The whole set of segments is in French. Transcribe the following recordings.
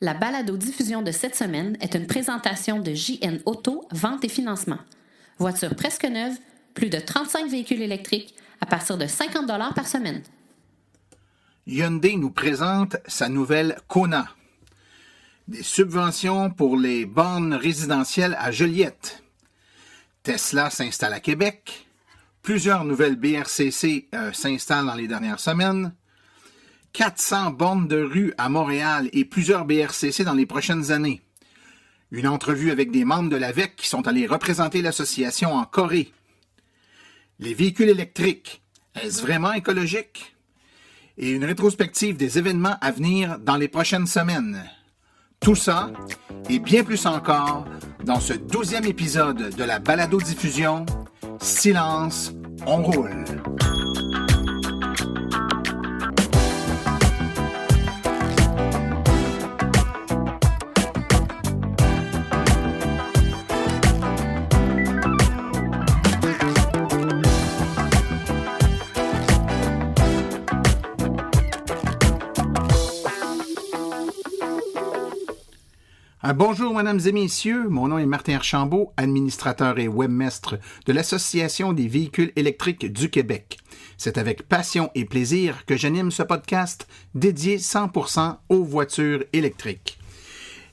La balado-diffusion de cette semaine est une présentation de JN Auto, vente et financement. Voiture presque neuve, plus de 35 véhicules électriques à partir de 50 $ par semaine. Hyundai nous présente sa nouvelle Kona. Des subventions pour les bornes résidentielles à Joliette. Tesla s'installe à Québec. Plusieurs nouvelles BRCC s'installent dans les dernières semaines. 400 bornes de rue à Montréal et plusieurs BRCC dans les prochaines années. Une entrevue avec des membres de l'AVEC qui sont allés représenter l'association en Corée. Les véhicules électriques, est-ce vraiment écologique? Et une rétrospective des événements à venir dans les prochaines semaines. Tout ça et bien plus encore dans ce 12e épisode de la balado-diffusion Silence, on roule. Bonjour, mesdames et messieurs. Mon nom est Martin Archambault, administrateur et webmestre de l'Association des véhicules électriques du Québec. C'est avec passion et plaisir que j'anime ce podcast dédié 100% aux voitures électriques.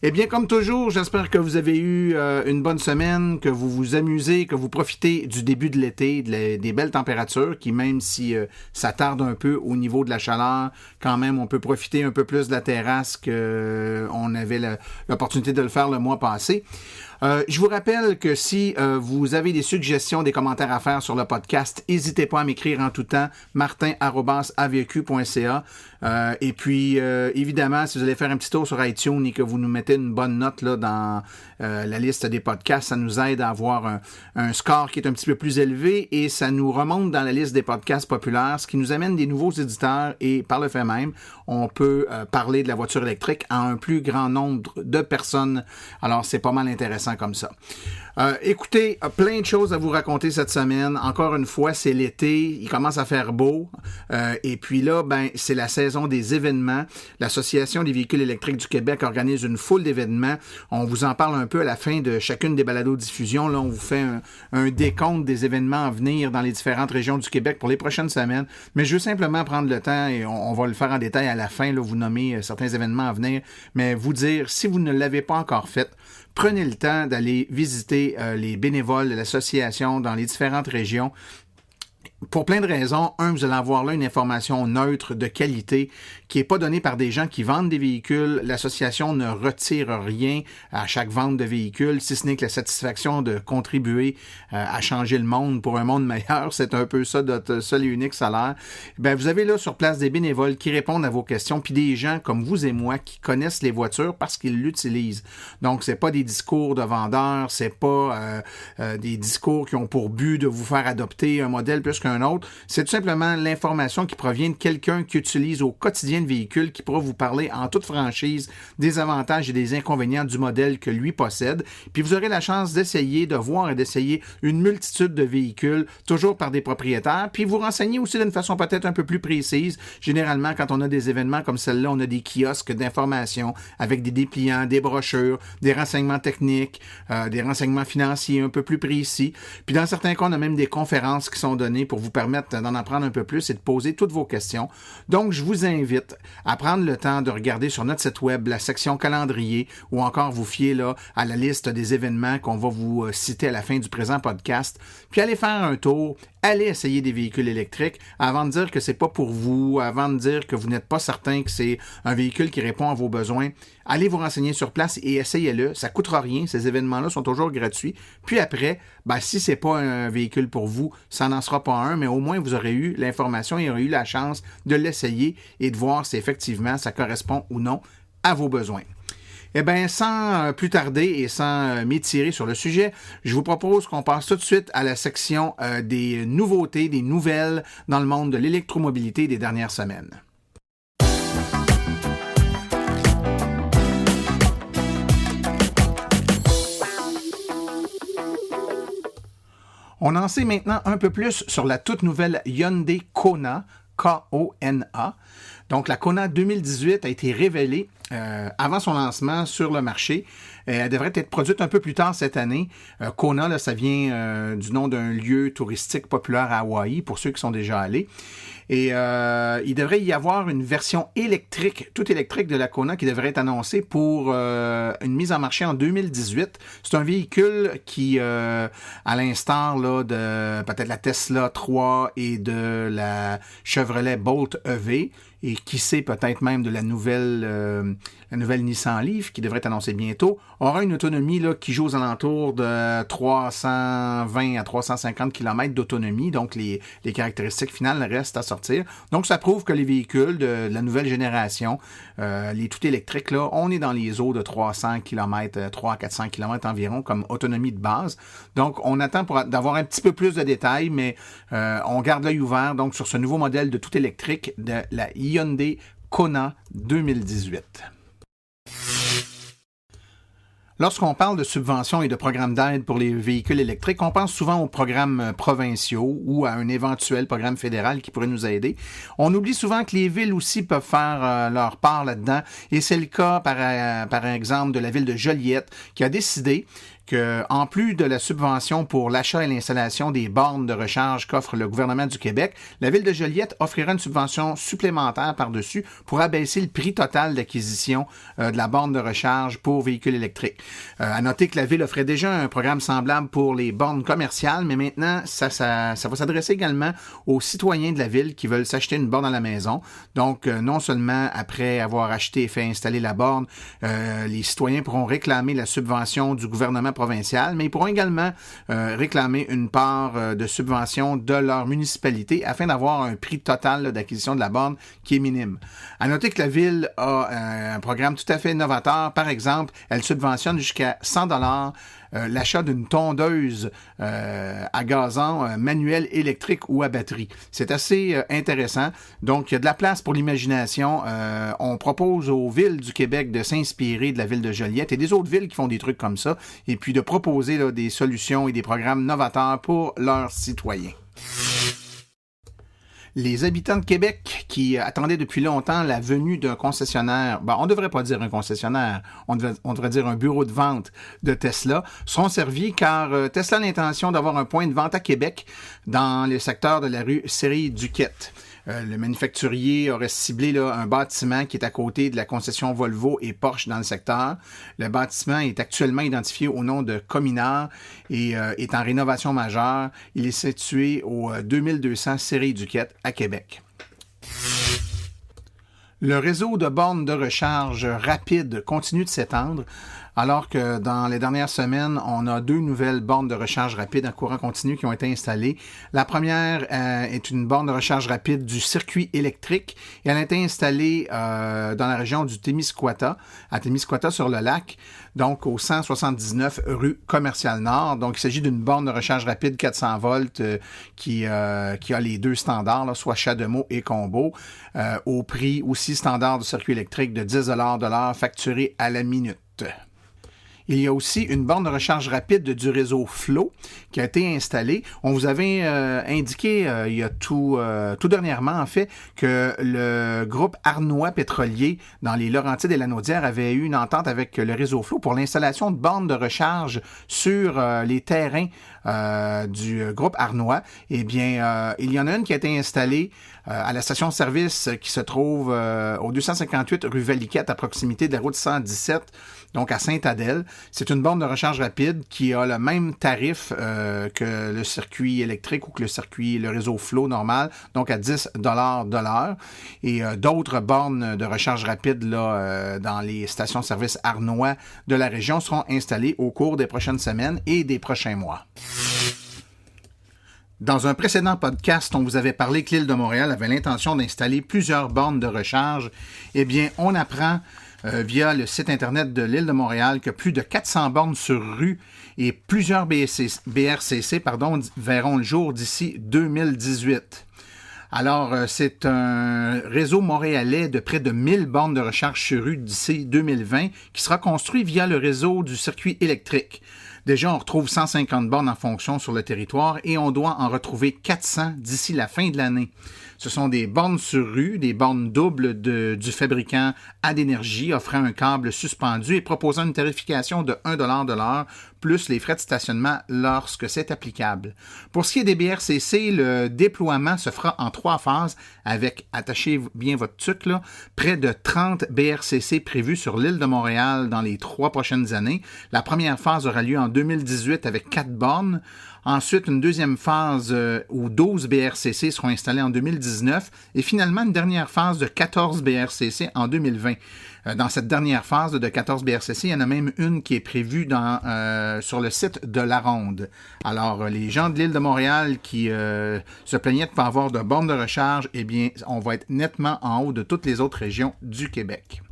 Eh bien, comme toujours, j'espère que vous avez eu une bonne semaine, que vous vous amusez, que vous profitez du début de l'été, des belles températures, qui même si ça tarde un peu au niveau de la chaleur, quand même, on peut profiter un peu plus de la terrasse qu'on avait l'opportunité de le faire le mois passé. Je vous rappelle que si vous avez des suggestions, des commentaires à faire sur le podcast, n'hésitez pas à m'écrire en tout temps, martin@aveq.ca. Et puis, évidemment, si vous allez faire un petit tour sur iTunes et que vous nous mettez une bonne note là, dans la liste des podcasts, ça nous aide à avoir un score qui est un petit peu plus élevé et ça nous remonte dans la liste des podcasts populaires, ce qui nous amène des nouveaux éditeurs et par le fait même, on peut parler de la voiture électrique à un plus grand nombre de personnes. Alors, c'est pas mal intéressant comme ça. Écoutez, plein de choses à vous raconter cette semaine. Encore une fois, c'est l'été, il commence à faire beau. Et puis là, c'est la saison des événements. L'Association des véhicules électriques du Québec organise une foule d'événements. On vous en parle un peu à la fin de chacune des balados-diffusions. Là, on vous fait un décompte des événements à venir dans les différentes régions du Québec pour les prochaines semaines. Mais je veux simplement prendre le temps, et on va le faire en détail à la fin, là, vous nommer certains événements à venir, mais vous dire, si vous ne l'avez pas encore fait, prenez le temps d'aller visiter les bénévoles de l'association dans les différentes régions. Pour plein de raisons. Un, vous allez avoir là une information neutre, de qualité, qui n'est pas donnée par des gens qui vendent des véhicules. L'association ne retire rien à chaque vente de véhicules, si ce n'est que la satisfaction de contribuer à changer le monde pour un monde meilleur. C'est un peu ça notre seul et unique salaire. Vous avez là sur place des bénévoles qui répondent à vos questions, puis des gens comme vous et moi qui connaissent les voitures parce qu'ils l'utilisent. Donc, c'est pas des discours de vendeurs, c'est pas des discours qui ont pour but de vous faire adopter un modèle plus qu'un autre, c'est tout simplement l'information qui provient de quelqu'un qui utilise au quotidien le véhicule, qui pourra vous parler en toute franchise des avantages et des inconvénients du modèle que lui possède. Puis vous aurez la chance d'essayer, de voir et d'essayer une multitude de véhicules, toujours par des propriétaires, puis vous renseigner aussi d'une façon peut-être un peu plus précise. Généralement, quand on a des événements comme celle-là, on a des kiosques d'information avec des dépliants, des brochures, des renseignements techniques, des renseignements financiers un peu plus précis. Puis dans certains cas, on a même des conférences qui sont données pour vous permettre d'en apprendre un peu plus et de poser toutes vos questions. Donc, je vous invite à prendre le temps de regarder sur notre site web la section calendrier ou encore vous fier là, à la liste des événements qu'on va vous citer à la fin du présent podcast. Puis allez faire un tour, allez essayer des véhicules électriques avant de dire que c'est pas pour vous, avant de dire que vous n'êtes pas certain que c'est un véhicule qui répond à vos besoins. Allez vous renseigner sur place et essayez-le. Ça coûtera rien. Ces événements-là sont toujours gratuits. Puis après, si c'est pas un véhicule pour vous, ça n'en sera pas un, mais au moins vous aurez eu l'information et aurez eu la chance de l'essayer et de voir si effectivement ça correspond ou non à vos besoins. Sans plus tarder et sans m'étirer sur le sujet, je vous propose qu'on passe tout de suite à la section des nouveautés, des nouvelles dans le monde de l'électromobilité des dernières semaines. On en sait maintenant un peu plus sur la toute nouvelle Hyundai Kona, K-O-N-A. Donc, la Kona 2018 a été révélée avant son lancement sur le marché. Elle devrait être produite un peu plus tard cette année. Kona, là, ça vient du nom d'un lieu touristique populaire à Hawaï, pour ceux qui sont déjà allés. Et il devrait y avoir une version électrique, toute électrique de la Kona qui devrait être annoncée pour une mise en marché en 2018. C'est un véhicule qui, à l'instar là, de peut-être la Tesla 3 et de la Chevrolet Bolt EV, et qui sait peut-être même de la nouvelle Nissan Leaf qui devrait être annoncée bientôt, aura une autonomie là, qui joue aux alentours de 320 à 350 km d'autonomie. Donc, les caractéristiques finales restent à sortir. Donc, ça prouve que les véhicules de la nouvelle génération, les tout électriques, là, on est dans les eaux de 300 km, 300 à 400 km environ comme autonomie de base. Donc, on attend d'avoir un petit peu plus de détails, mais on garde l'œil ouvert donc sur ce nouveau modèle de tout électrique de la Hyundai Kona 2018. Lorsqu'on parle de subventions et de programmes d'aide pour les véhicules électriques, on pense souvent aux programmes provinciaux ou à un éventuel programme fédéral qui pourrait nous aider. On oublie souvent que les villes aussi peuvent faire leur part là-dedans, et c'est le cas par exemple de la ville de Joliette qui a décidé que, en plus de la subvention pour l'achat et l'installation des bornes de recharge qu'offre le gouvernement du Québec, la ville de Joliette offrira une subvention supplémentaire par-dessus pour abaisser le prix total d'acquisition de la borne de recharge pour véhicules électriques. À noter que la ville offrait déjà un programme semblable pour les bornes commerciales, mais maintenant, ça va s'adresser également aux citoyens de la ville qui veulent s'acheter une borne à la maison. Donc, non seulement après avoir acheté et fait installer la borne, les citoyens pourront réclamer la subvention du gouvernement provincial, mais ils pourront également réclamer une part de subvention de leur municipalité afin d'avoir un prix total là, d'acquisition de la borne qui est minime. À noter que la ville a un programme tout à fait novateur. Par exemple, elle subventionne jusqu'à 100 $ l'achat d'une tondeuse à gazon manuelle, électrique ou à batterie. C'est assez intéressant. Donc, il y a de la place pour l'imagination. On propose aux villes du Québec de s'inspirer de la ville de Joliette et des autres villes qui font des trucs comme ça, et puis de proposer là, des solutions et des programmes novateurs pour leurs citoyens. Les habitants de Québec qui attendaient depuis longtemps la venue d'un concessionnaire, on ne devrait pas dire un concessionnaire, on devrait dire un bureau de vente de Tesla, seront servis car Tesla a l'intention d'avoir un point de vente à Québec dans le secteur de la rue Série-Duquette. Le manufacturier aurait ciblé là, un bâtiment qui est à côté de la concession Volvo et Porsche dans le secteur. Le bâtiment est actuellement identifié au nom de Cominard et est en rénovation majeure. Il est situé au 2200 Série-Duquette à Québec. Le réseau de bornes de recharge rapide continue de s'étendre, alors que dans les dernières semaines, on a 2 nouvelles bornes de recharge rapide en courant continu qui ont été installées. La première est une borne de recharge rapide du circuit électrique et elle a été installée dans la région du Témiscouata, à Témiscouata sur le lac, donc au 179 rue Commerciale Nord. Donc il s'agit d'une borne de recharge rapide 400 volts qui a les 2 standards, là, soit CHAdeMO et Combo, au prix aussi standard du circuit électrique de 10 $ de l'heure facturé à la minute. Il y a aussi une borne de recharge rapide du réseau Flow qui a été installée. On vous avait indiqué il y a tout dernièrement, en fait, que le groupe Arnois Pétrolier dans les Laurentides et la Naudière avait eu une entente avec le réseau Flow pour l'installation de bornes de recharge sur les terrains du groupe Arnois. Eh bien, il y en a une qui a été installée à la station-service qui se trouve au 258 rue Valiquette, à proximité de la route 117, donc à Sainte-Adèle. C'est une borne de recharge rapide qui a le même tarif que le circuit électrique ou que le réseau Flow normal, donc à 10 $ de l'heure. Et d'autres bornes de recharge rapide là, dans les stations-service Arnois de la région seront installées au cours des prochaines semaines et des prochains mois. Dans un précédent podcast, on vous avait parlé que l'île de Montréal avait l'intention d'installer plusieurs bornes de recharge. Eh bien, on apprend via le site Internet de l'île de Montréal que plus de 400 bornes sur rue et plusieurs BRCC verront le jour d'ici 2018. Alors, c'est un réseau montréalais de près de 1000 bornes de recharge sur rue d'ici 2020 qui sera construit via le réseau du circuit électrique. Déjà, on retrouve 150 bornes en fonction sur le territoire et on doit en retrouver 400 d'ici la fin de l'année. Ce sont des bornes sur rue, des bornes doubles du fabricant AdEnergy offrant un câble suspendu et proposant une tarification de 1 $ de l'heure plus les frais de stationnement lorsque c'est applicable. Pour ce qui est des BRCC, le déploiement se fera en 3 phases avec, attachez bien votre tuque, là, près de 30 BRCC prévus sur l'île de Montréal dans les 3 prochaines années. La première phase aura lieu en 2018 avec 4 bornes. Ensuite, une deuxième phase où 12 BRCC seront installés en 2019 et finalement une dernière phase de 14 BRCC en 2020. Dans cette dernière phase de 14 BRCC, il y en a même une qui est prévue sur le site de La Ronde. Alors, les gens de l'île de Montréal qui se plaignaient de ne pas avoir de bornes de recharge, eh bien, on va être nettement en haut de toutes les autres régions du Québec.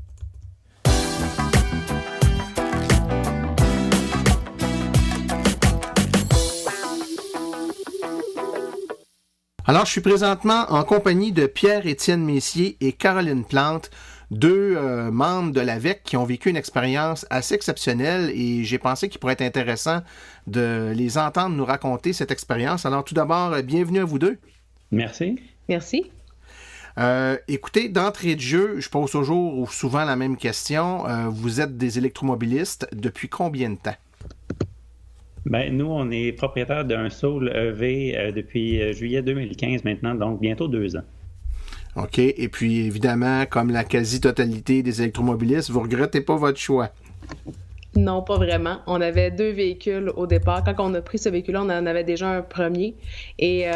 Alors, je suis présentement en compagnie de Pierre-Étienne Messier et Caroline Plante, deux membres de l'AVEC qui ont vécu une expérience assez exceptionnelle et j'ai pensé qu'il pourrait être intéressant de les entendre nous raconter cette expérience. Alors, tout d'abord, bienvenue à vous deux. Merci. Merci. Écoutez, d'entrée de jeu, je pose toujours ou souvent la même question. Vous êtes des électromobilistes depuis combien de temps? Ben, nous, on est propriétaire d'un Soul EV depuis juillet 2015 maintenant, donc bientôt 2 ans. OK. Et puis, évidemment, comme la quasi-totalité des électromobilistes, vous ne regrettez pas votre choix? Non, pas vraiment. On avait 2 véhicules au départ. Quand on a pris ce véhicule-là, on en avait déjà un premier. Et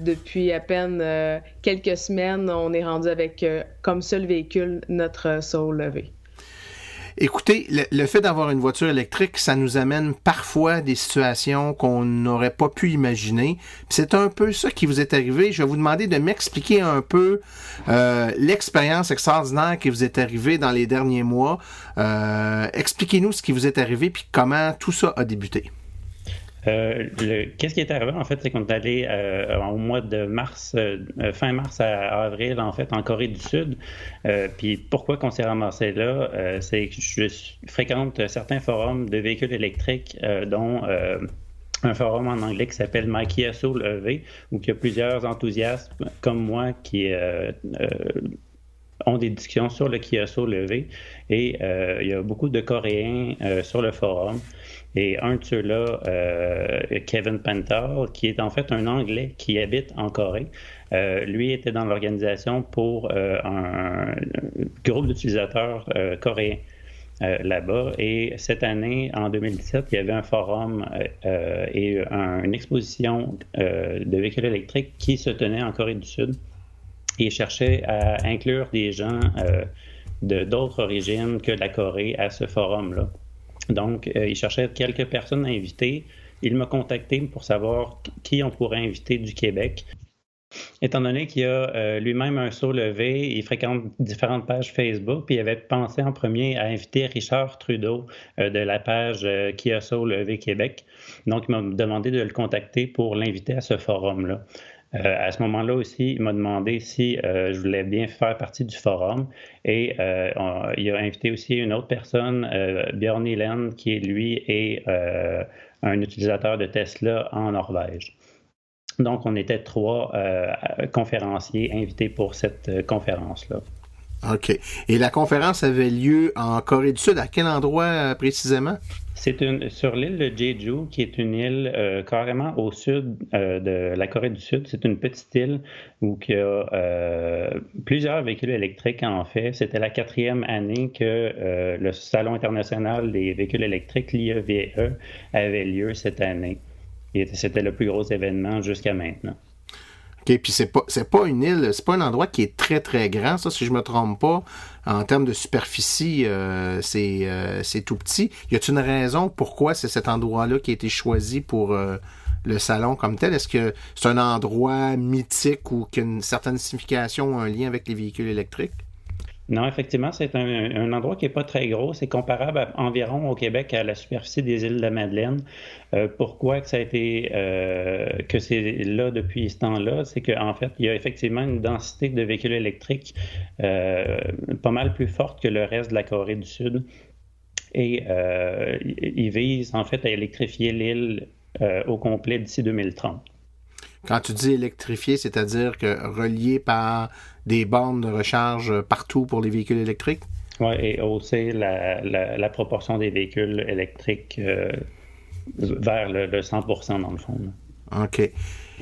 depuis à peine quelques semaines, on est rendu avec comme seul véhicule notre Soul EV. Écoutez, le fait d'avoir une voiture électrique, ça nous amène parfois à des situations qu'on n'aurait pas pu imaginer. C'est un peu ça qui vous est arrivé. Je vais vous demander de m'expliquer un peu l'expérience extraordinaire qui vous est arrivée dans les derniers mois. Expliquez-nous ce qui vous est arrivé puis comment tout ça a débuté. Qu'est-ce qui est arrivé, en fait, c'est qu'on est allé au mois de mars, fin mars à avril, en fait, en Corée du Sud. Puis pourquoi qu'on s'est ramassé là? C'est que je fréquente certains forums de véhicules électriques, dont un forum en anglais qui s'appelle My Kia Soul EV, où il y a plusieurs enthousiastes comme moi qui ont des discussions sur le Kia Soul EV. Et il y a beaucoup de Coréens sur le forum. Et un de ceux-là, Kevin Pental, qui est en fait un Anglais qui habite en Corée, lui était dans l'organisation pour un groupe d'utilisateurs coréens là-bas. Et cette année, en 2017, il y avait un forum et une exposition de véhicules électriques qui se tenait en Corée du Sud et cherchait à inclure des gens d'autres origines que la Corée à ce forum-là. Donc, il cherchait quelques personnes à inviter. Il m'a contacté pour savoir qui on pourrait inviter du Québec. Étant donné qu'il a lui-même un Soul EV, il fréquente différentes pages Facebook, puis il avait pensé en premier à inviter Richard Trudeau de la page Kia Soul EV Québec. Donc, il m'a demandé de le contacter pour l'inviter à ce forum-là. À ce moment-là aussi, il m'a demandé si je voulais bien faire partie du forum et il a invité aussi une autre personne, Björn Nilen, qui lui est un utilisateur de Tesla en Norvège. Donc, on était 3 conférenciers invités pour cette conférence-là. OK. Et la conférence avait lieu en Corée du Sud. À quel endroit précisément? C'est sur l'île de Jeju, qui est une île carrément au sud de la Corée du Sud. C'est une petite île où il y a plusieurs véhicules électriques, en fait. C'était la 4e année que le Salon international des véhicules électriques, l'IEVE, avait lieu cette année. Et c'était le plus gros événement jusqu'à maintenant. OK, puis c'est pas une île, c'est pas un endroit qui est très, très grand, ça, si je me trompe pas. En termes de superficie, c'est tout petit. Y a-t-il une raison pourquoi c'est cet endroit-là qui a été choisi pour le salon comme tel? Est-ce que c'est un endroit mythique ou qui a une certaine signification ou un lien avec les véhicules électriques? Non, effectivement, c'est un endroit qui n'est pas très gros. C'est comparable environ au Québec à la superficie des îles de la Madeleine. Pourquoi que ça a été que c'est là depuis ce temps-là? C'est qu'en fait, il y a effectivement une densité de véhicules électriques pas mal plus forte que le reste de la Corée du Sud. Et ils visent en fait à électrifier l'île au complet d'ici 2030. Quand tu dis électrifié, c'est-à-dire que relié par des bornes de recharge partout pour les véhicules électriques? Oui, et hausser la proportion des véhicules électriques vers le 100% dans le fond. Là. OK.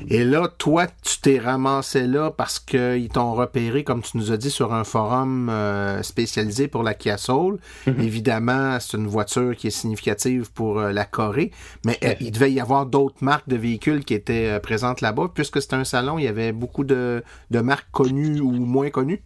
Et là, toi, tu t'es ramassé là parce qu'ils t'ont repéré, comme tu nous as dit, sur un forum spécialisé pour la Kia Soul. Mm-hmm. Évidemment, c'est une voiture qui est significative pour la Corée, mais il devait y avoir d'autres marques de véhicules qui étaient présentes là-bas. Puisque c'était un salon, il y avait beaucoup de marques connues ou moins connues.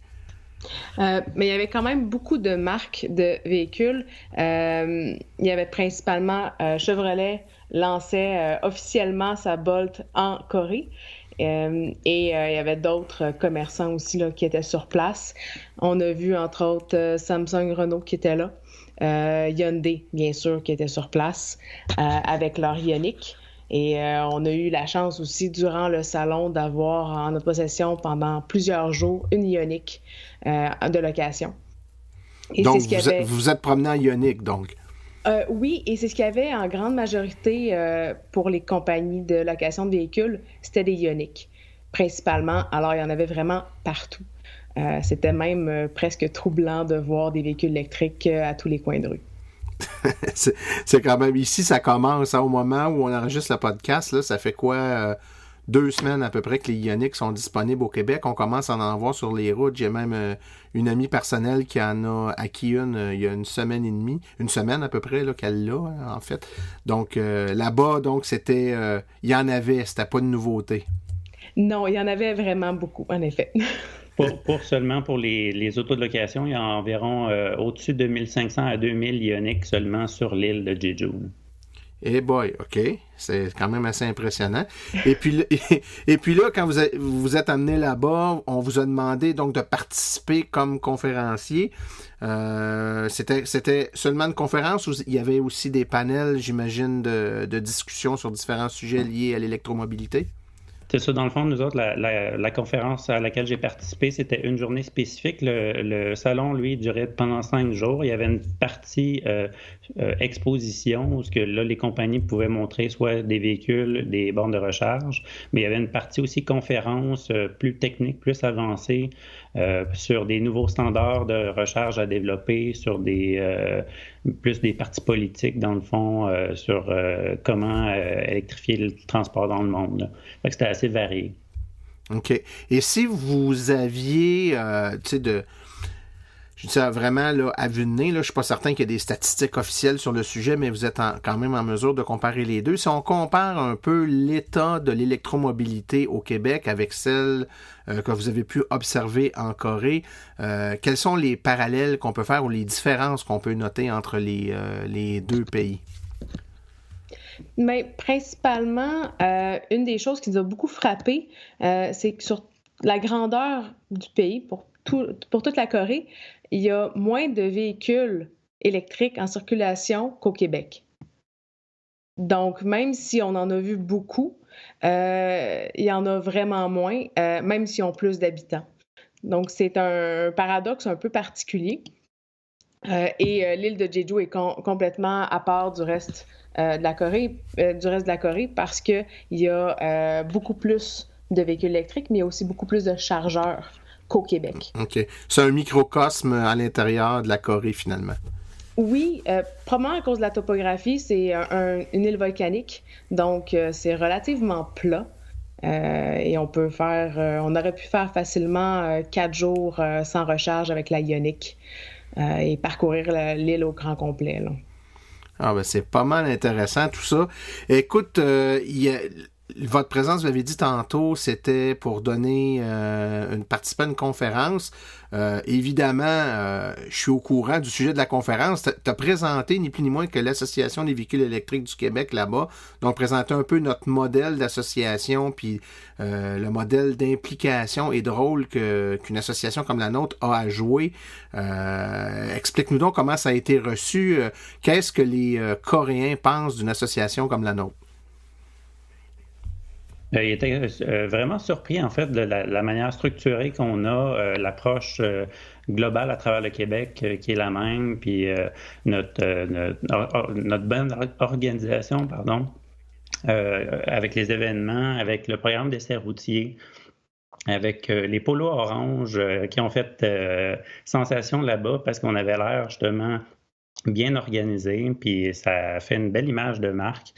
Mais il y avait quand même beaucoup de marques de véhicules. Il y avait principalement Chevrolet lançait officiellement sa Bolt en Corée. Et il y avait d'autres commerçants aussi là, qui étaient sur place. On a vu entre autres Samsung, Renault qui étaient là. Hyundai, bien sûr, qui était sur place avec leur Ioniq. Et on a eu la chance aussi, durant le salon, d'avoir en notre possession pendant plusieurs jours une Ioniq de location. Et donc, vous êtes promené en Ioniq, donc? Oui, et c'est ce qu'il y avait en grande majorité pour les compagnies de location de véhicules, c'était des Ioniq, principalement. Alors, il y en avait vraiment partout. C'était même presque troublant de voir des véhicules électriques à tous les coins de rue. c'est quand même ici, ça commence au moment où on enregistre le podcast. Là, ça fait quoi 2 semaines à peu près que les Ioniq sont disponibles au Québec. On commence à en voir sur les routes. J'ai même une amie personnelle qui en a acquis une il y a une semaine et demie, une semaine à peu près là, qu'elle l'a en fait. Donc là-bas, donc c'était, il y en avait, c'était pas une nouveauté. Non, il y en avait vraiment beaucoup, en effet. Seulement pour les autos de location, il y a environ au-dessus de 1500 à 2000 Ioniq seulement sur l'île de Jeju. Eh boy, OK. C'est quand même assez impressionnant. Et puis là, quand vous êtes amené là-bas, on vous a demandé donc de participer comme conférencier. C'était seulement une conférence ou il y avait aussi des panels, j'imagine, de discussion sur différents sujets liés à l'électromobilité? C'est ça, dans le fond, nous autres, la conférence à laquelle j'ai participé, c'était une journée spécifique. Le salon, lui, durait pendant 5 jours. Il y avait une partie exposition où là, les compagnies pouvaient montrer soit des véhicules, des bornes de recharge, mais il y avait une partie aussi conférence plus technique, plus avancée, sur des nouveaux standards de recharge à développer, sur plus des parties politiques, dans le fond, sur comment électrifier le transport dans le monde. Là. Fait que c'était assez varié. OK. Et si vous aviez, je dis ça vraiment là, à vue de nez, là, je ne suis pas certain qu'il y ait des statistiques officielles sur le sujet, mais vous êtes quand même en mesure de comparer les deux. Si on compare un peu l'état de l'électromobilité au Québec avec celle que vous avez pu observer en Corée, quels sont les parallèles qu'on peut faire ou les différences qu'on peut noter entre les deux pays? Mais principalement, une des choses qui nous a beaucoup frappé, c'est que sur la grandeur du pays, pour toute la Corée, il y a moins de véhicules électriques en circulation qu'au Québec. Donc, même si on en a vu beaucoup, il y en a vraiment moins, même s'ils ont plus d'habitants. Donc, c'est un paradoxe un peu particulier. Et l'île de Jeju est complètement à part du reste de la Corée, parce qu'il y a beaucoup plus de véhicules électriques, mais il y a aussi beaucoup plus de chargeurs qu'au Québec. OK. C'est un microcosme à l'intérieur de la Corée, finalement. Oui, probablement à cause de la topographie, c'est une île volcanique, donc c'est relativement plat. Et on aurait pu faire facilement 4 jours sans recharge avec la Ioniq et parcourir l'île au grand complet. Là. Ah ben c'est pas mal intéressant tout ça. Écoute, votre présence, vous l'avez dit tantôt, c'était pour donner participer à une conférence. Évidemment, je suis au courant du sujet de la conférence. Tu as présenté ni plus ni moins que l'Association des véhicules électriques du Québec là-bas. Donc, présenter un peu notre modèle d'association, puis le modèle d'implication et de rôle qu'une association comme la nôtre a à jouer. Explique-nous donc comment ça a été reçu. Qu'est-ce que les Coréens pensent d'une association comme la nôtre? Il était vraiment surpris, en fait, de la manière structurée qu'on a, l'approche globale à travers le Québec qui est la même, puis notre bonne organisation, avec les événements, avec le programme d'essais routiers, avec les polos orange qui ont fait sensation là-bas parce qu'on avait l'air justement bien organisé, puis ça fait une belle image de marque.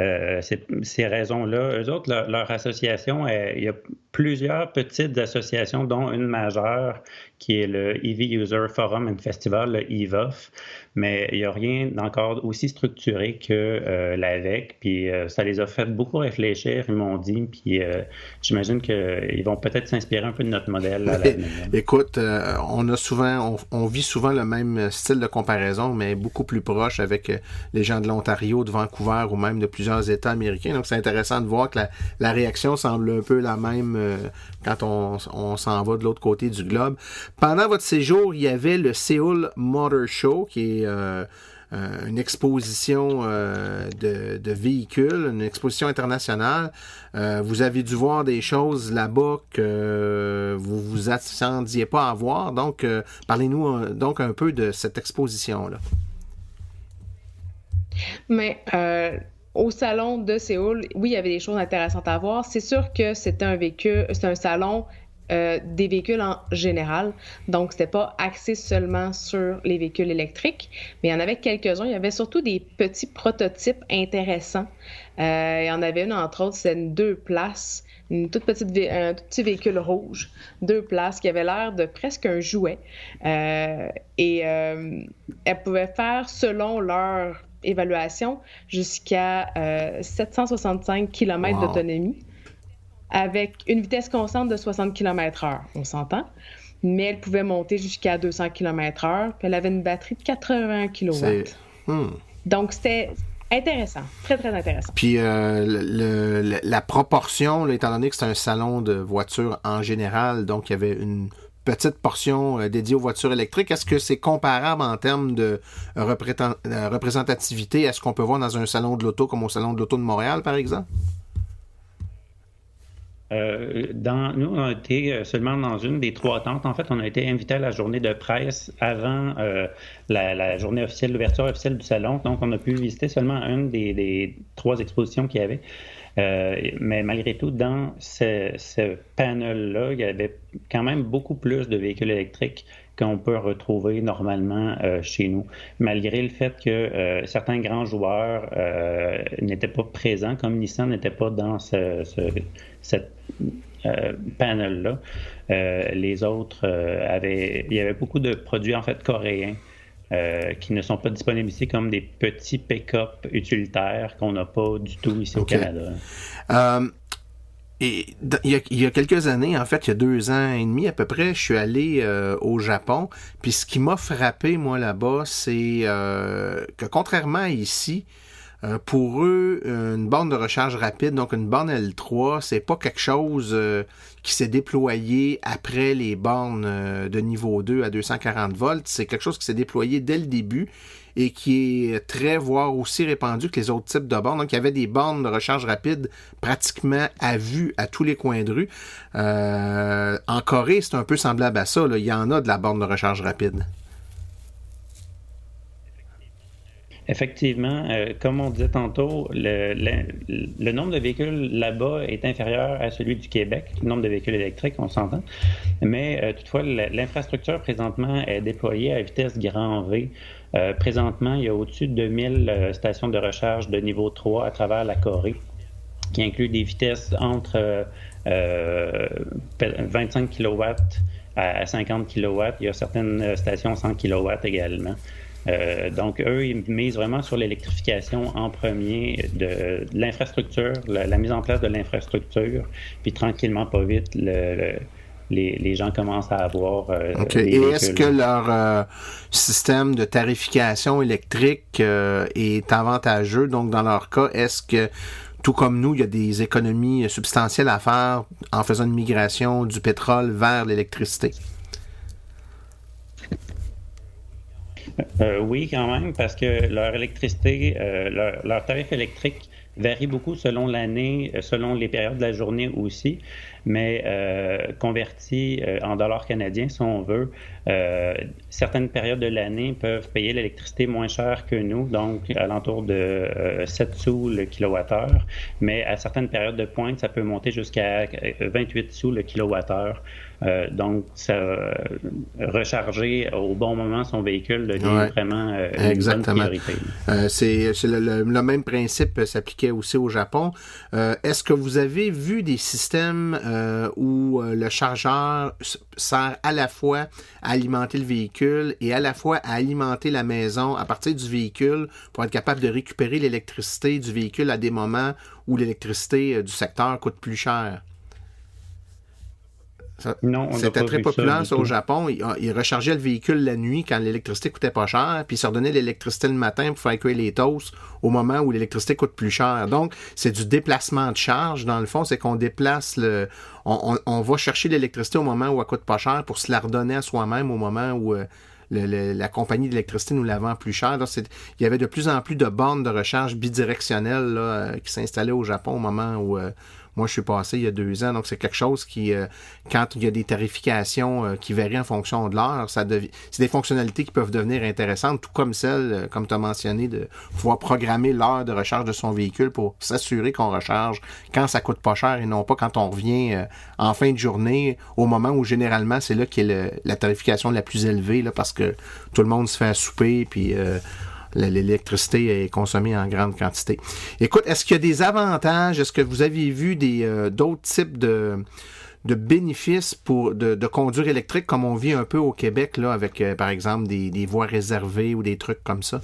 Ces raisons-là, eux autres, leur association, il y a plusieurs petites associations, dont une majeure qui est le EV User Forum and Festival, le EVOF, mais il n'y a rien d'encore aussi structuré que l'AVEC, puis ça les a fait beaucoup réfléchir, ils m'ont dit, puis j'imagine qu'ils vont peut-être s'inspirer un peu de notre modèle à l'avenir. Écoute, on vit souvent le même style de comparaison, mais beaucoup plus proche avec les gens de l'Ontario, de Vancouver ou même de plusieurs États américains. Donc, c'est intéressant de voir que la réaction semble un peu la même quand on s'en va de l'autre côté du globe. Pendant votre séjour, il y avait le Seoul Motor Show, qui est une exposition de véhicules, une exposition internationale. Vous avez dû voir des choses là-bas que vous vous attendiez pas à voir. Donc, parlez-nous donc un peu de cette exposition-là. Mais au salon de Séoul, oui, il y avait des choses intéressantes à voir. C'est sûr que c'est un salon des véhicules en général. Donc, c'était pas axé seulement sur les véhicules électriques, mais il y en avait quelques-uns. Il y avait surtout des petits prototypes intéressants. Il y en avait une, entre autres, c'est une 2 places, un tout petit véhicule rouge, 2 places, qui avait l'air de presque un jouet. Elle pouvait faire, selon leur évaluation, jusqu'à 765 km d'autonomie, avec une vitesse constante de 60 km/h, on s'entend, mais elle pouvait monter jusqu'à 200 km/h, puis elle avait une batterie de 80 kW. Donc, c'était intéressant, très, très intéressant. Puis, la proportion, là, étant donné que c'est un salon de voitures en général, donc il y avait une petite portion dédiée aux voitures électriques, est-ce que c'est comparable en termes de représentativité à ce qu'on peut voir dans un salon de l'auto, comme au salon de l'auto de Montréal, par exemple? Nous, on a été seulement dans une des 3 tentes. En fait, on a été invité à la journée de presse avant la journée officielle, l'ouverture officielle du salon. Donc, on a pu visiter seulement une des 3 expositions qu'il y avait. Mais malgré tout, dans ce panel-là, il y avait quand même beaucoup plus de véhicules électriques qu'on peut retrouver normalement chez nous, malgré le fait que certains grands joueurs n'étaient pas présents, comme Nissan n'était pas dans cette panel-là. Les autres il y avait beaucoup de produits en fait coréens qui ne sont pas disponibles ici, comme des petits pick-up utilitaires qu'on n'a pas du tout ici au Canada. Et il y a quelques années, en fait, il y a 2 ans et demi à peu près, je suis allé au Japon. Puis ce qui m'a frappé, moi, là-bas, c'est que contrairement à ici, pour eux, une borne de recharge rapide, donc une borne L3, c'est pas quelque chose qui s'est déployé après les bornes de niveau 2 à 240 volts. C'est quelque chose qui s'est déployé dès le début et qui est voire aussi répandu que les autres types de bornes. Donc, il y avait des bornes de recharge rapide pratiquement à vue à tous les coins de rue. En Corée, c'est un peu semblable à ça, là. Il y en a de la borne de recharge rapide. Effectivement, comme on disait tantôt, le nombre de véhicules là-bas est inférieur à celui du Québec, le nombre de véhicules électriques, on s'entend. Mais toutefois, l'infrastructure présentement est déployée à vitesse grand V. Présentement, il y a au-dessus de 1000 stations de recharge de niveau 3 à travers la Corée, qui incluent des vitesses entre 25 kW à 50 kW. Il y a certaines stations 100 kW également. Donc, eux, ils misent vraiment sur l'électrification en premier de l'infrastructure, la mise en place de l'infrastructure, puis tranquillement, pas vite, les gens commencent à avoir Et est-ce que leur système de tarification électrique est avantageux? Donc, dans leur cas, est-ce que, tout comme nous, il y a des économies substantielles à faire en faisant une migration du pétrole vers l'électricité? Oui, quand même, parce que leur électricité, leur tarif électrique varie beaucoup selon l'année, selon les périodes de la journée aussi, mais converti en dollars canadiens, si on veut, certaines périodes de l'année peuvent payer l'électricité moins cher que nous, donc alentour de 7 sous le kilowattheure, mais à certaines périodes de pointe, ça peut monter jusqu'à 28 sous le kilowattheure. Donc, recharger au bon moment son véhicule devient vraiment une bonne priorité. C'est le même principe s'appliquait aussi au Japon. Est-ce que vous avez vu des systèmes où le chargeur sert à la fois à alimenter le véhicule et à la fois à alimenter la maison à partir du véhicule pour être capable de récupérer l'électricité du véhicule à des moments où l'électricité du secteur coûte plus cher? C'était très populaire ça au Japon. Ils rechargeaient le véhicule la nuit quand l'électricité coûtait pas cher, puis ils se redonnaient l'électricité le matin pour faire cuire les toasts au moment où l'électricité coûte plus cher. Donc, c'est du déplacement de charge. Dans le fond, c'est qu'on déplace on va chercher l'électricité au moment où elle coûte pas cher pour se la redonner à soi-même au moment où la compagnie d'électricité nous la vend plus cher. Là, il y avait de plus en plus de bornes de recharge bidirectionnelles là, qui s'installaient au Japon au moment où moi, je suis passé il y a 2 ans, donc c'est quelque chose qui, quand il y a des tarifications qui varient en fonction de l'heure, c'est des fonctionnalités qui peuvent devenir intéressantes, tout comme celle, comme tu as mentionné, de pouvoir programmer l'heure de recharge de son véhicule pour s'assurer qu'on recharge quand ça coûte pas cher et non pas quand on revient en fin de journée, au moment où généralement c'est là qu'il y a la tarification la plus élevée, là, parce que tout le monde se fait à souper, puis l'électricité est consommée en grande quantité. Écoute, est-ce qu'il y a des avantages? Est-ce que vous avez vu d'autres types de bénéfices de conduire électrique comme on vit un peu au Québec, là, avec, par exemple, des voies réservées ou des trucs comme ça?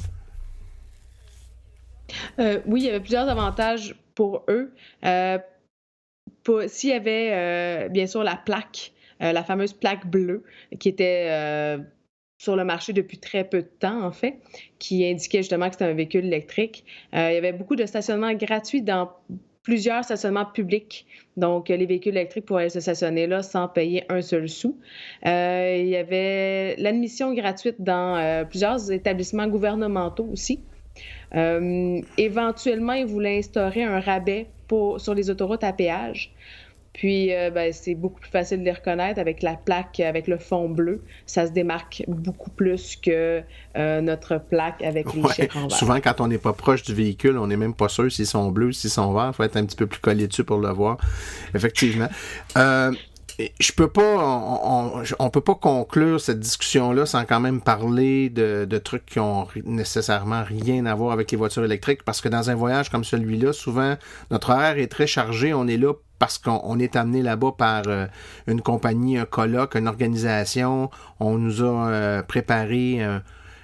Oui, il y avait plusieurs avantages pour eux. S'il y avait, bien sûr, la plaque, la fameuse plaque bleue, qui était sur le marché depuis très peu de temps, en fait, qui indiquait justement que c'était un véhicule électrique. Il y avait beaucoup de stationnements gratuits dans plusieurs stationnements publics. Donc, les véhicules électriques pouvaient se stationner là sans payer un seul sou. Il y avait l'admission gratuite dans plusieurs établissements gouvernementaux aussi. Éventuellement, ils voulaient instaurer un rabais sur les autoroutes à péage. Puis, c'est beaucoup plus facile de les reconnaître avec la plaque, avec le fond bleu. Ça se démarque beaucoup plus que notre plaque avec les chiffres en vert. Souvent, quand on n'est pas proche du véhicule, on n'est même pas sûr s'ils sont bleus, s'ils sont verts. Il faut être un petit peu plus collé dessus pour le voir. Effectivement. Je peux pas, on peut pas conclure cette discussion-là sans quand même parler de trucs qui ont nécessairement rien à voir avec les voitures électriques, parce que dans un voyage comme celui-là, souvent, notre horaire est très chargé. On est là parce qu'on est amené là-bas par une compagnie, un colloque, une organisation. On nous a préparé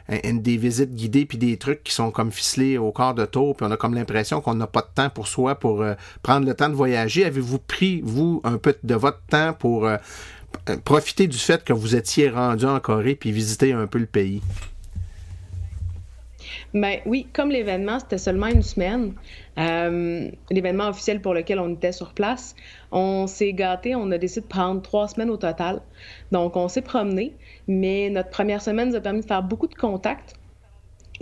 des visites guidées puis des trucs qui sont comme ficelés au quart de tour, puis on a comme l'impression qu'on n'a pas de temps pour soi pour prendre le temps de voyager. Avez-vous pris, vous, un peu de votre temps pour profiter du fait que vous étiez rendu en Corée puis visiter un peu le pays? Ben oui, comme l'événement, c'était seulement une semaine, l'événement officiel pour lequel on était sur place, on s'est gâtés, on a décidé de prendre 3 semaines au total. Donc, on s'est promené, mais notre première semaine nous a permis de faire beaucoup de contacts.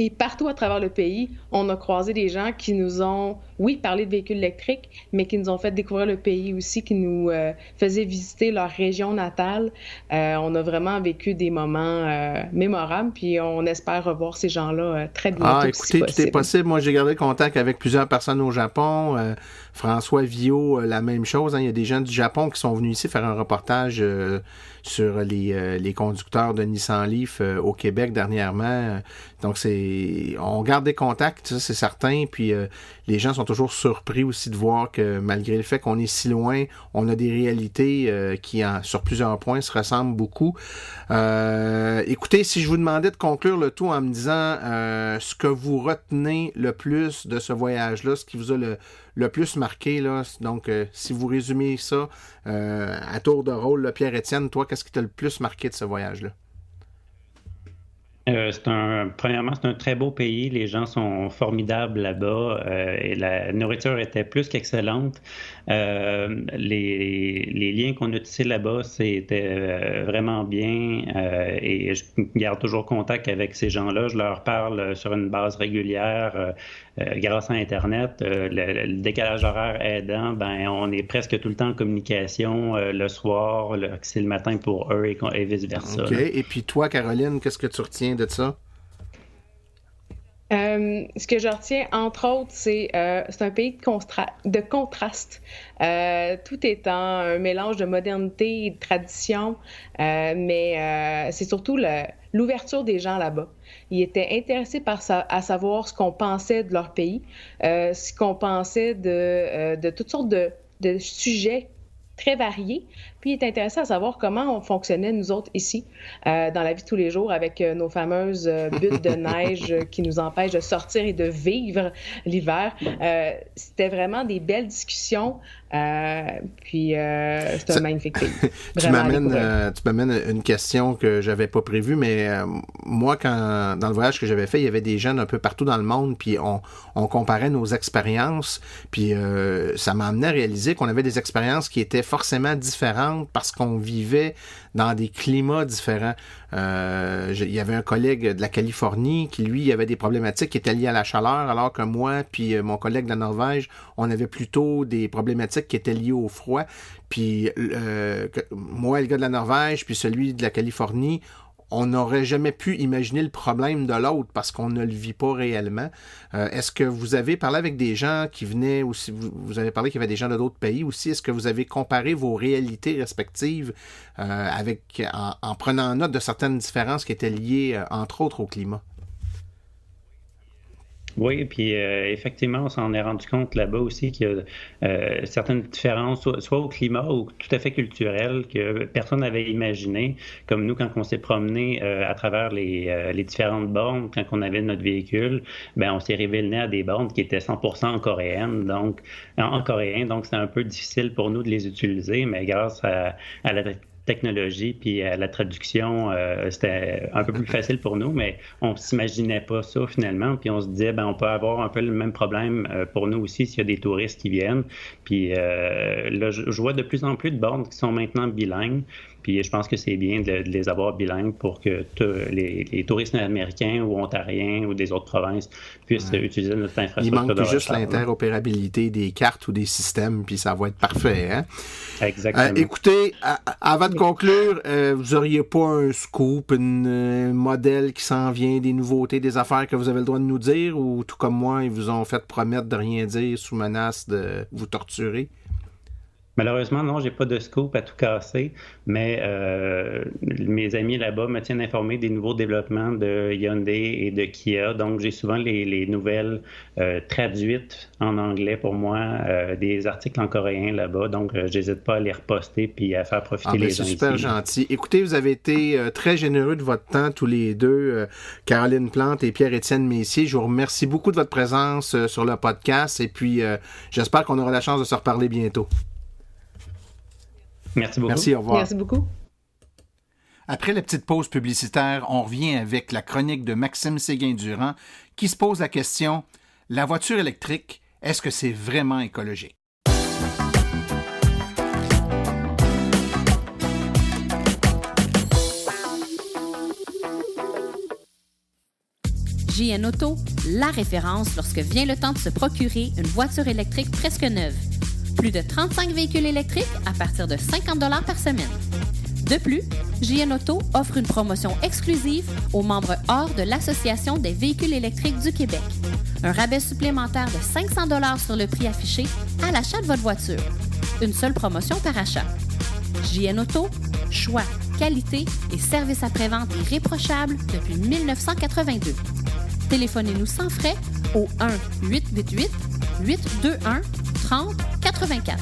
Et partout à travers le pays, on a croisé des gens qui nous ont, oui, parlé de véhicules électriques, mais qui nous ont fait découvrir le pays aussi, qui nous faisaient visiter leur région natale. On a vraiment vécu des moments mémorables, puis on espère revoir ces gens-là très bientôt. Écoutez, tout est possible. Moi, j'ai gardé contact avec plusieurs personnes au Japon. François Villot, la même chose. Il y a des gens du Japon qui sont venus ici faire un reportage sur les conducteurs de Nissan Leaf au Québec dernièrement. Donc, on garde des contacts, ça, c'est certain. Puis, les gens sont toujours surpris aussi de voir que malgré le fait qu'on est si loin, on a des réalités qui, sur plusieurs points, se ressemblent beaucoup. Écoutez, si je vous demandais de conclure le tout en me disant ce que vous retenez le plus de ce voyage-là, ce qui vous a le plus marqué, là. Donc, si vous résumez ça à tour de rôle, là, Pierre-Étienne, toi, qu'est-ce qui t'a le plus marqué de ce voyage-là? Premièrement, c'est un très beau pays. Les gens sont formidables là-bas et la nourriture était plus qu'excellente. Les liens qu'on a tissés là-bas, c'était vraiment bien et je garde toujours contact avec ces gens-là. Je leur parle sur une base régulière grâce à Internet. Le décalage horaire aidant, on est presque tout le temps en communication le soir, c'est le matin pour eux et vice-versa. OK. Et puis toi, Caroline, qu'est-ce que tu retiens de ça? Ce que je retiens, entre autres, c'est un pays de contraste. Tout étant un mélange de modernité et de tradition, mais c'est surtout l'ouverture des gens là-bas. Ils étaient intéressés à savoir ce qu'on pensait de leur pays, ce qu'on pensait de toutes sortes de sujets très variés. Puis, il est intéressant à savoir comment on fonctionnait, nous autres, ici, dans la vie de tous les jours, avec nos fameuses buttes de neige qui nous empêchent de sortir et de vivre l'hiver. C'était vraiment des belles discussions. Puis, c'est un magnifique pays. Tu m'amènes une question que j'avais pas prévue, mais moi, dans le voyage que j'avais fait, il y avait des jeunes un peu partout dans le monde, puis on comparait nos expériences, puis ça m'a amené à réaliser qu'on avait des expériences qui étaient forcément différentes parce qu'on vivait dans des climats différents. Il y avait un collègue de la Californie qui, lui, avait des problématiques qui étaient liées à la chaleur, alors que moi puis mon collègue de la Norvège, on avait plutôt des problématiques qui étaient liées au froid. Puis moi, le gars de la Norvège, puis celui de la Californie, on n'aurait jamais pu imaginer le problème de l'autre parce qu'on ne le vit pas réellement. Est-ce que vous avez parlé avec des gens qui venaient aussi, vous avez parlé qu'il y avait des gens de d'autres pays aussi, est-ce que vous avez comparé vos réalités respectives en prenant note de certaines différences qui étaient liées, entre autres, au climat? Oui, puis effectivement, on s'en est rendu compte là-bas aussi qu'il y a certaines différences, soit au climat ou tout à fait culturel, que personne n'avait imaginé. Comme nous, quand on s'est promené à travers les différentes bornes, quand on avait notre véhicule, on s'est révélé à des bornes qui étaient 100% en coréen, donc c'était un peu difficile pour nous de les utiliser, mais grâce à la technologie puis à la traduction, c'était un peu plus facile pour nous, mais on s'imaginait pas ça finalement, puis on se disait on peut avoir un peu le même problème pour nous aussi s'il y a des touristes qui viennent, puis là je vois de plus en plus de bornes qui sont maintenant bilingues, puis je pense que c'est bien de les avoir bilingues pour que les touristes américains ou ontariens ou des autres provinces puissent utiliser notre infrastructure. Il manque juste l'interopérabilité des cartes ou des systèmes, puis ça va être parfait. Hein? Exactement. Écoutez, avant de conclure, vous auriez pas un scoop, un modèle qui s'en vient, des nouveautés, des affaires que vous avez le droit de nous dire, ou tout comme moi, ils vous ont fait promettre de rien dire sous menace de vous torturer? Malheureusement, non, j'ai pas de scoop à tout casser, mais mes amis là-bas me tiennent informé des nouveaux développements de Hyundai et de Kia. Donc, j'ai souvent les nouvelles traduites en anglais pour moi, des articles en coréen là-bas. Donc, j'hésite pas à les reposter puis à faire profiter les gens ici. C'est super gentil. Écoutez, vous avez été très généreux de votre temps, tous les deux, Caroline Plante et Pierre-Étienne Messier. Je vous remercie beaucoup de votre présence sur le podcast et puis j'espère qu'on aura la chance de se reparler bientôt. Merci beaucoup. Merci, au revoir. Merci beaucoup. Après la petite pause publicitaire, on revient avec la chronique de Maxime Séguin-Durand qui se pose la question « La voiture électrique, est-ce que c'est vraiment écologique? » JN Auto, la référence lorsque vient le temps de se procurer une voiture électrique presque neuve. Plus de 35 véhicules électriques à partir de 50 $ par semaine. De plus, JN Auto offre une promotion exclusive aux membres hors de l'Association des véhicules électriques du Québec. Un rabais supplémentaire de 500 $ sur le prix affiché à l'achat de votre voiture. Une seule promotion par achat. JN Auto, choix, qualité et service après-vente irréprochable depuis 1982. Téléphonez-nous sans frais au 1-888-821-3084.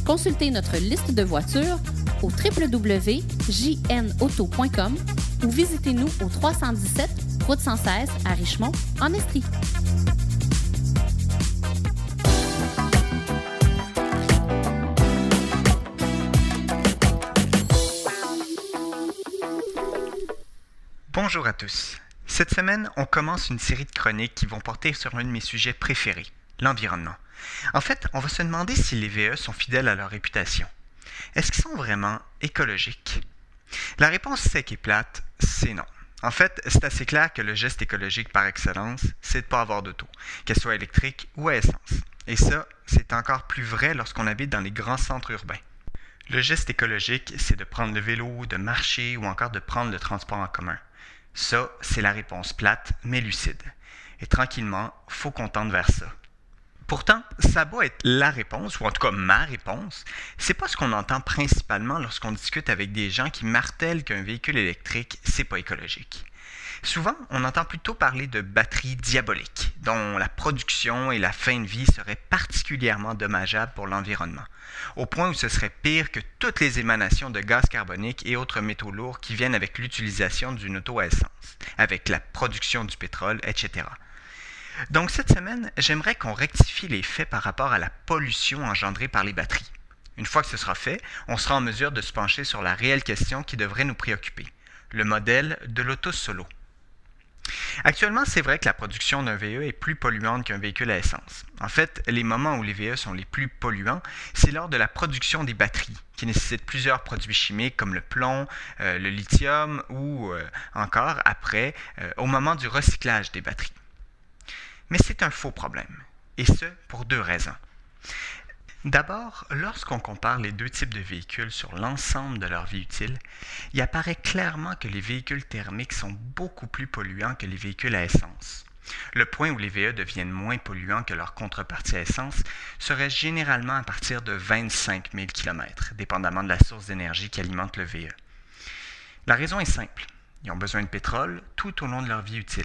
Consultez notre liste de voitures au www.jnauto.com ou visitez-nous au 317 route 116 à Richmond, en Estrie. Bonjour à tous. Cette semaine, on commence une série de chroniques qui vont porter sur un de mes sujets préférés, l'environnement. En fait, on va se demander si les VE sont fidèles à leur réputation. Est-ce qu'ils sont vraiment écologiques? La réponse sec et plate, c'est non. En fait, c'est assez clair que le geste écologique par excellence, c'est de ne pas avoir d'auto, qu'elle soit électrique ou à essence. Et ça, c'est encore plus vrai lorsqu'on habite dans les grands centres urbains. Le geste écologique, c'est de prendre le vélo, de marcher ou encore de prendre le transport en commun. Ça, c'est la réponse plate, mais lucide. Et tranquillement, faut qu'on tende vers ça. Pourtant, ça doit être la réponse, ou en tout cas ma réponse. C'est pas ce qu'on entend principalement lorsqu'on discute avec des gens qui martèlent qu'un véhicule électrique, c'est pas écologique. Souvent, on entend plutôt parler de batteries diaboliques, dont la production et la fin de vie seraient particulièrement dommageables pour l'environnement, au point où ce serait pire que toutes les émanations de gaz carbonique et autres métaux lourds qui viennent avec l'utilisation d'une auto à essence, avec la production du pétrole, etc. Donc cette semaine, j'aimerais qu'on rectifie les faits par rapport à la pollution engendrée par les batteries. Une fois que ce sera fait, on sera en mesure de se pencher sur la réelle question qui devrait nous préoccuper, le modèle de l'auto solo. Actuellement, c'est vrai que la production d'un VE est plus polluante qu'un véhicule à essence. En fait, les moments où les VE sont les plus polluants, c'est lors de la production des batteries, qui nécessitent plusieurs produits chimiques comme le plomb, le lithium ou encore après, au moment du recyclage des batteries. Mais c'est un faux problème, et ce pour deux raisons. D'abord, lorsqu'on compare les deux types de véhicules sur l'ensemble de leur vie utile, il apparaît clairement que les véhicules thermiques sont beaucoup plus polluants que les véhicules à essence. Le point où les VE deviennent moins polluants que leur contrepartie à essence serait généralement à partir de 25 000 km, dépendamment de la source d'énergie qui alimente le VE. La raison est simple. Ils ont besoin de pétrole tout au long de leur vie utile.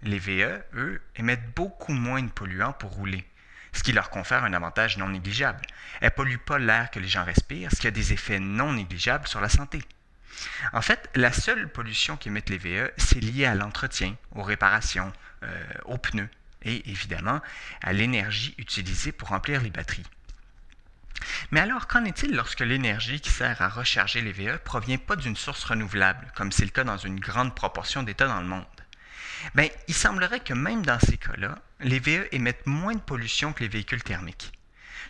Les VE, eux, émettent beaucoup moins de polluants pour rouler, ce qui leur confère un avantage non négligeable. Elles ne polluent pas l'air que les gens respirent, ce qui a des effets non négligeables sur la santé. En fait, la seule pollution qu'émettent les VE, c'est lié à l'entretien, aux réparations, aux pneus et évidemment à l'énergie utilisée pour remplir les batteries. Mais alors, qu'en est-il lorsque l'énergie qui sert à recharger les VE ne provient pas d'une source renouvelable, comme c'est le cas dans une grande proportion d'États dans le monde? Bien, il semblerait que même dans ces cas-là, les VE émettent moins de pollution que les véhicules thermiques.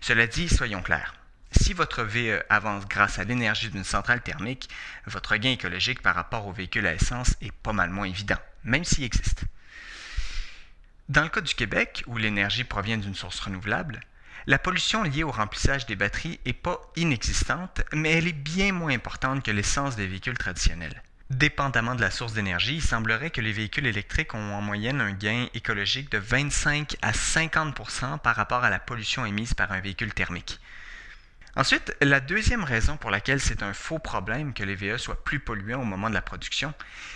Cela dit, soyons clairs. Si votre VE avance grâce à l'énergie d'une centrale thermique, votre gain écologique par rapport aux véhicules à essence est pas mal moins évident, même s'il existe. Dans le cas du Québec, où l'énergie provient d'une source renouvelable, la pollution liée au remplissage des batteries n'est pas inexistante, mais elle est bien moins importante que l'essence des véhicules traditionnels. Dépendamment de la source d'énergie, il semblerait que les véhicules électriques ont en moyenne un gain écologique de 25 à 50 % par rapport à la pollution émise par un véhicule thermique. Ensuite, la deuxième raison pour laquelle c'est un faux problème que les VE soient plus polluants au moment de la production,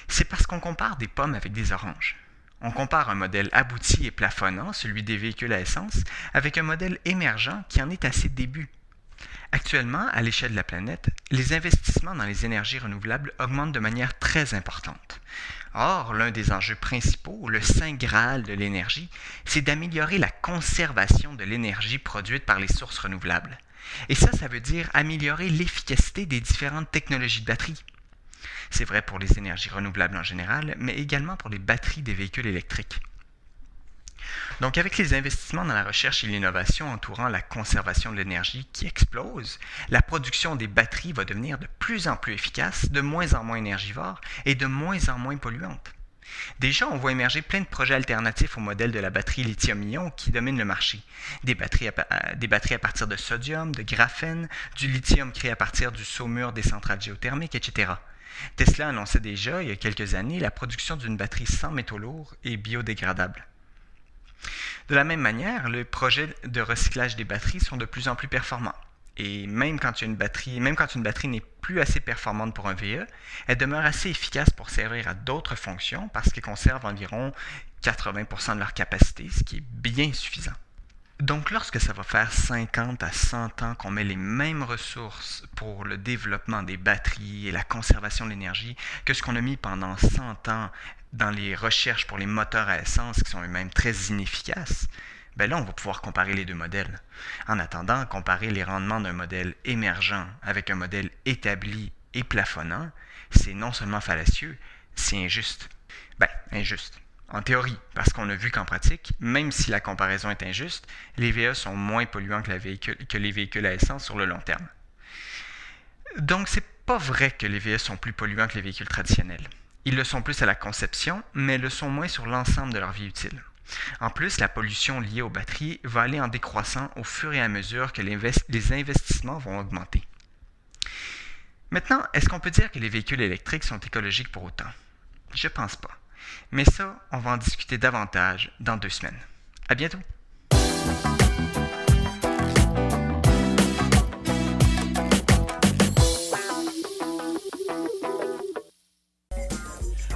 c'est parce qu'on compare des pommes avec des oranges. On compare un modèle abouti et plafonnant, celui des véhicules à essence, avec un modèle émergent qui en est à ses débuts. Actuellement, à l'échelle de la planète, les investissements dans les énergies renouvelables augmentent de manière très importante. Or, l'un des enjeux principaux, le saint graal de l'énergie, c'est d'améliorer la conservation de l'énergie produite par les sources renouvelables. Et ça veut dire améliorer l'efficacité des différentes technologies de batterie. C'est vrai pour les énergies renouvelables en général, mais également pour les batteries des véhicules électriques. Donc, avec les investissements dans la recherche et l'innovation entourant la conservation de l'énergie qui explosent, la production des batteries va devenir de plus en plus efficace, de moins en moins énergivore et de moins en moins polluante. Déjà, on voit émerger plein de projets alternatifs au modèle de la batterie lithium-ion qui domine le marché. Des batteries à partir de sodium, de graphène, du lithium créé à partir du saumure des centrales géothermiques, etc. Tesla annonçait déjà, il y a quelques années, la production d'une batterie sans métaux lourds et biodégradable. De la même manière, les projets de recyclage des batteries sont de plus en plus performants. Et même quand une batterie n'est plus assez performante pour un VE, elle demeure assez efficace pour servir à d'autres fonctions parce qu'elle conserve environ 80% de leur capacité, ce qui est bien suffisant. Donc lorsque ça va faire 50 à 100 ans qu'on met les mêmes ressources pour le développement des batteries et la conservation de l'énergie que ce qu'on a mis pendant 100 ans dans les recherches pour les moteurs à essence qui sont eux-mêmes très inefficaces, ben là on va pouvoir comparer les deux modèles. En attendant, comparer les rendements d'un modèle émergent avec un modèle établi et plafonnant, c'est non seulement fallacieux, c'est injuste. Injuste. En théorie, parce qu'on a vu qu'en pratique, même si la comparaison est injuste, les VE sont moins polluants que les véhicules à essence sur le long terme. Donc, c'est pas vrai que les VE sont plus polluants que les véhicules traditionnels. Ils le sont plus à la conception, mais le sont moins sur l'ensemble de leur vie utile. En plus, la pollution liée aux batteries va aller en décroissant au fur et à mesure que les investissements vont augmenter. Maintenant, est-ce qu'on peut dire que les véhicules électriques sont écologiques pour autant? Je pense pas. Mais ça, on va en discuter davantage dans 2 semaines. À bientôt!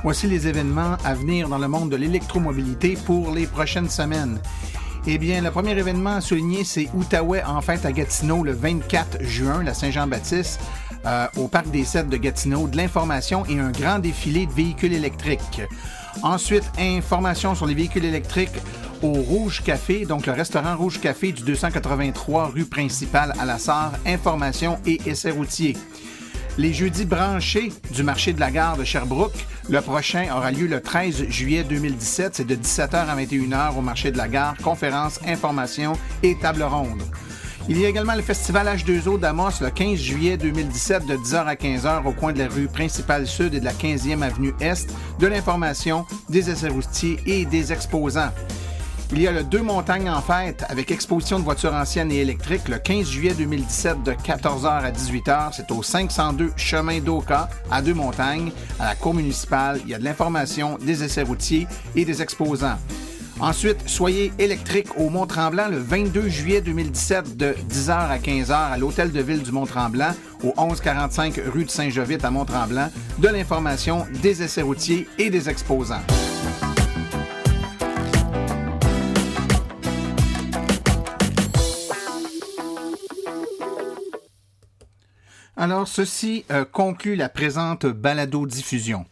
Voici les événements à venir dans le monde de l'électromobilité pour les prochaines semaines. Eh bien, le premier événement à souligner, c'est Outaouais en fête à Gatineau le 24 juin, la Saint-Jean-Baptiste, au Parc des Sept de Gatineau, de l'information et un grand défilé de véhicules électriques. Ensuite, information sur les véhicules électriques au Rouge Café, donc le restaurant Rouge Café du 283 rue principale à la Sarre, information et essais routiers. Les jeudis branchés du marché de la gare de Sherbrooke, le prochain aura lieu le 13 juillet 2017. C'est de 17h à 21h au marché de la gare. Conférences, informations et table ronde. Il y a également le festival H2O d'Amos le 15 juillet 2017 de 10h à 15h au coin de la rue principale sud et de la 15e avenue est. De l'information, des essais routiers et des exposants. Il y a le Deux Montagnes en fête avec exposition de voitures anciennes et électriques le 15 juillet 2017 de 14h à 18h. C'est au 502 chemin d'Oka à Deux Montagnes, à la cour municipale. Il y a de l'information, des essais routiers et des exposants. Ensuite, soyez électrique au Mont-Tremblant le 22 juillet 2017 de 10h à 15h à l'Hôtel de Ville du Mont-Tremblant au 1145 rue de Saint-Jovite à Mont-Tremblant. De l'information, des essais routiers et des exposants. Alors, ceci conclut la présente balado-diffusion.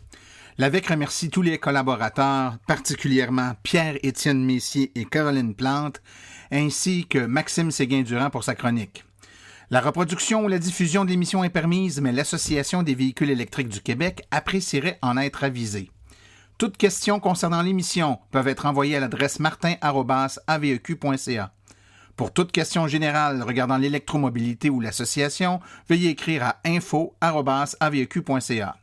L'AVEQ remercie tous les collaborateurs, particulièrement Pierre-Étienne Messier et Caroline Plante, ainsi que Maxime Séguin-Durand pour sa chronique. La reproduction ou la diffusion de l'émission est permise, mais l'Association des véhicules électriques du Québec apprécierait en être avisée. Toutes questions concernant l'émission peuvent être envoyées à l'adresse martin@aveq.ca. Pour toute question générale regardant l'électromobilité ou l'association, veuillez écrire à info@aveq.ca.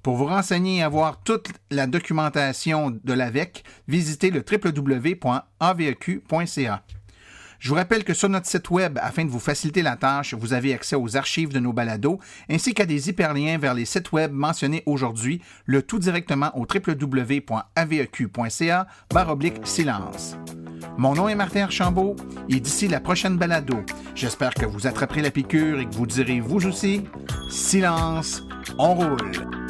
Pour vous renseigner et avoir toute la documentation de l'AVEQ, visitez le www.aveq.ca. Je vous rappelle que sur notre site web, afin de vous faciliter la tâche, vous avez accès aux archives de nos balados, ainsi qu'à des hyperliens vers les sites web mentionnés aujourd'hui, le tout directement au www.aveq.ca/silence. Mon nom est Martin Archambault et d'ici la prochaine balado, j'espère que vous attraperez la piqûre et que vous direz vous aussi, silence, on roule.